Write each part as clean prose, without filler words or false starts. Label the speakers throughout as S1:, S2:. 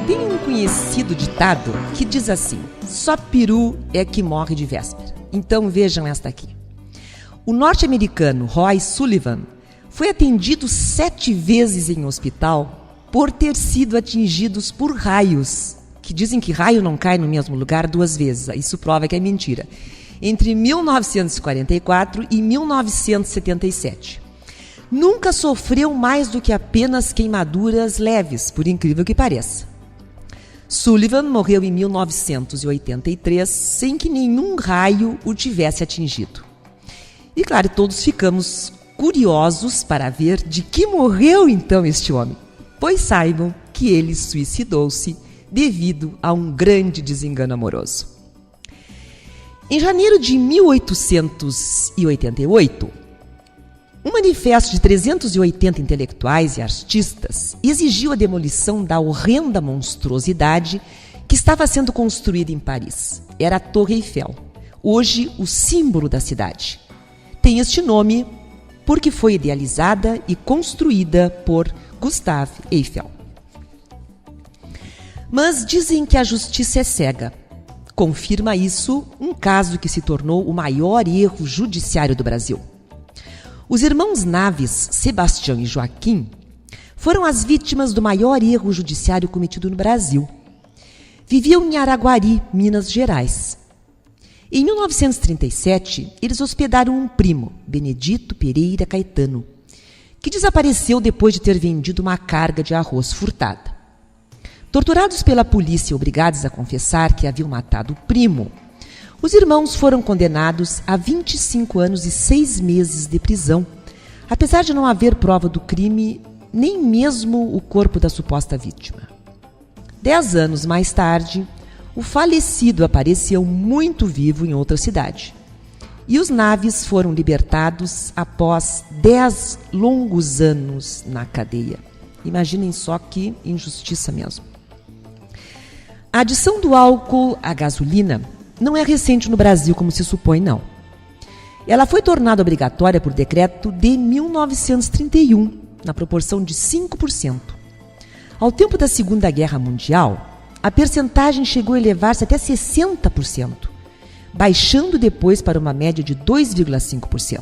S1: Tem um conhecido ditado que diz assim: só peru é que morre de véspera. Então vejam esta aqui. O norte-americano Roy Sullivan foi atendido 7 vezes em hospital por ter sido atingidos por raios, que dizem que raio não cai no mesmo lugar 2 vezes. Isso prova que é mentira. Entre 1944 e 1977. Nunca sofreu mais do que apenas queimaduras leves, por incrível que pareça. Sullivan morreu em 1983 sem que nenhum raio o tivesse atingido. E claro, todos ficamos curiosos para ver de que morreu então este homem, pois saibam que ele suicidou-se devido a um grande desengano amoroso. Em janeiro de 1888, um manifesto de 380 intelectuais e artistas exigiu a demolição da horrenda monstruosidade que estava sendo construída em Paris. Era a Torre Eiffel, hoje o símbolo da cidade. Tem este nome porque foi idealizada e construída por Gustave Eiffel. Mas dizem que a justiça é cega. Confirma isso um caso que se tornou o maior erro judiciário do Brasil. Os irmãos Naves, Sebastião e Joaquim, foram as vítimas do maior erro judiciário cometido no Brasil. Viviam em Araguari, Minas Gerais. Em 1937, eles hospedaram um primo, Benedito Pereira Caetano, que desapareceu depois de ter vendido uma carga de arroz furtada. Torturados pela polícia e obrigados a confessar que haviam matado o primo, os irmãos foram condenados a 25 anos e 6 meses de prisão, apesar de não haver prova do crime, nem mesmo o corpo da suposta vítima. 10 anos mais tarde, o falecido apareceu muito vivo em outra cidade. E os Naves foram libertados após 10 longos anos na cadeia. Imaginem só que injustiça mesmo. A adição do álcool à gasolina não é recente no Brasil, como se supõe, não. Ela foi tornada obrigatória por decreto de 1931, na proporção de 5%. Ao tempo da Segunda Guerra Mundial, a percentagem chegou a elevar-se até 60%, baixando depois para uma média de 2,5%.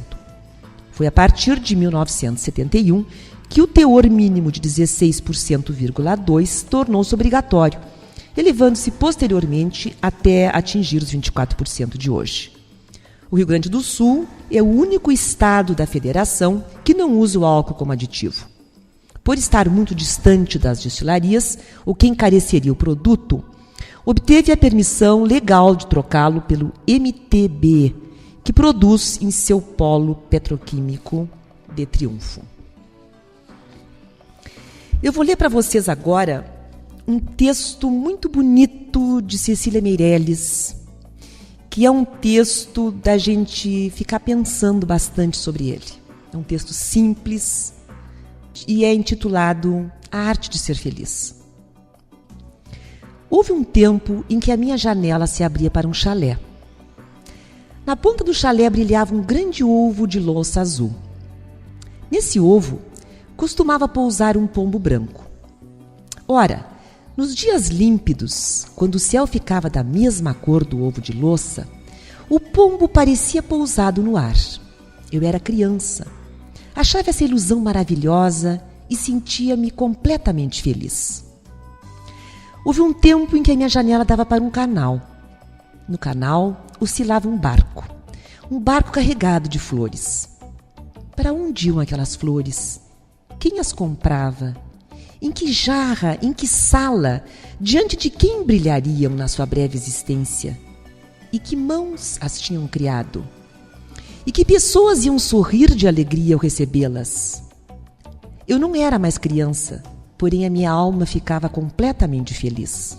S1: Foi a partir de 1971 que o teor mínimo de 16,2% tornou-se obrigatório, elevando-se posteriormente até atingir os 24% de hoje. O Rio Grande do Sul é o único estado da federação que não usa o álcool como aditivo. Por estar muito distante das destilarias, o que encareceria o produto, obteve a permissão legal de trocá-lo pelo MTB, que produz em seu polo petroquímico de Triunfo. Eu vou ler para vocês agora um texto muito bonito de Cecília Meirelles, que é um texto da gente ficar pensando bastante sobre ele. É um texto simples e é intitulado A Arte de Ser Feliz. Houve um tempo em que a minha janela se abria para um chalé. Na ponta do chalé brilhava um grande ovo de louça azul. Nesse ovo costumava pousar um pombo branco. Ora, nos dias límpidos, quando o céu ficava da mesma cor do ovo de louça, o pombo parecia pousado no ar. Eu era criança. Achava essa ilusão maravilhosa e sentia-me completamente feliz. Houve um tempo em que a minha janela dava para um canal. No canal oscilava um barco carregado de flores. Para onde iam aquelas flores? Quem as comprava? Em que jarra, em que sala, diante de quem brilhariam na sua breve existência? E que mãos as tinham criado? E que pessoas iam sorrir de alegria ao recebê-las? Eu não era mais criança, porém a minha alma ficava completamente feliz.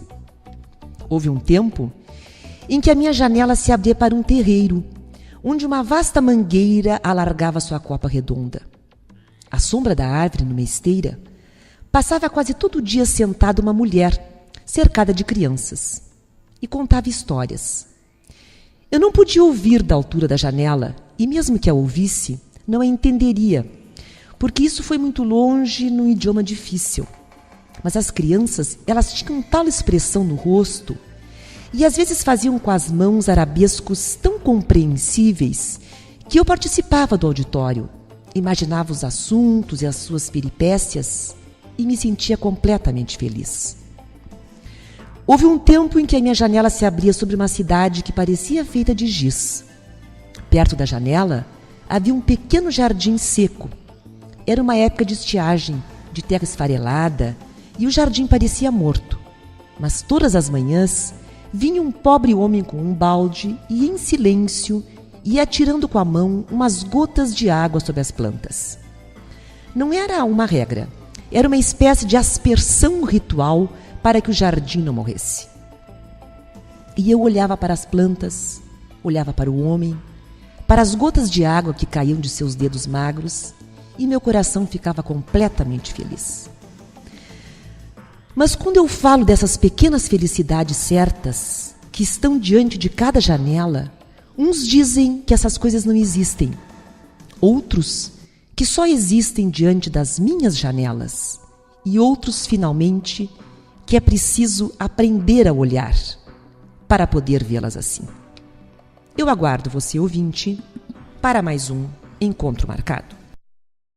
S1: Houve um tempo em que a minha janela se abria para um terreiro, onde uma vasta mangueira alargava sua copa redonda. À sombra da árvore, numa esteira, passava quase todo dia sentada uma mulher, cercada de crianças, e contava histórias. Eu não podia ouvir da altura da janela, e mesmo que a ouvisse, não a entenderia, porque isso foi muito longe num idioma difícil. Mas as crianças, elas tinham tal expressão no rosto e às vezes faziam com as mãos arabescos tão compreensíveis que eu participava do auditório, imaginava os assuntos e as suas peripécias e me sentia completamente feliz. Houve um tempo em que a minha janela se abria sobre uma cidade que parecia feita de giz. Perto da janela havia um pequeno jardim seco. Era uma época de estiagem, de terra esfarelada, e o jardim parecia morto. Mas todas as manhãs vinha um pobre homem com um balde e, em silêncio, ia atirando com a mão umas gotas de água sobre as plantas. Não era uma regra, era uma espécie de aspersão ritual para que o jardim não morresse. E eu olhava para as plantas, olhava para o homem, para as gotas de água que caíam de seus dedos magros, e meu coração ficava completamente feliz. Mas quando eu falo dessas pequenas felicidades certas, que estão diante de cada janela, uns dizem que essas coisas não existem, outros que só existem diante das minhas janelas, e outros, finalmente, que é preciso aprender a olhar para poder vê-las assim. Eu aguardo você, ouvinte, para mais um Encontro Marcado.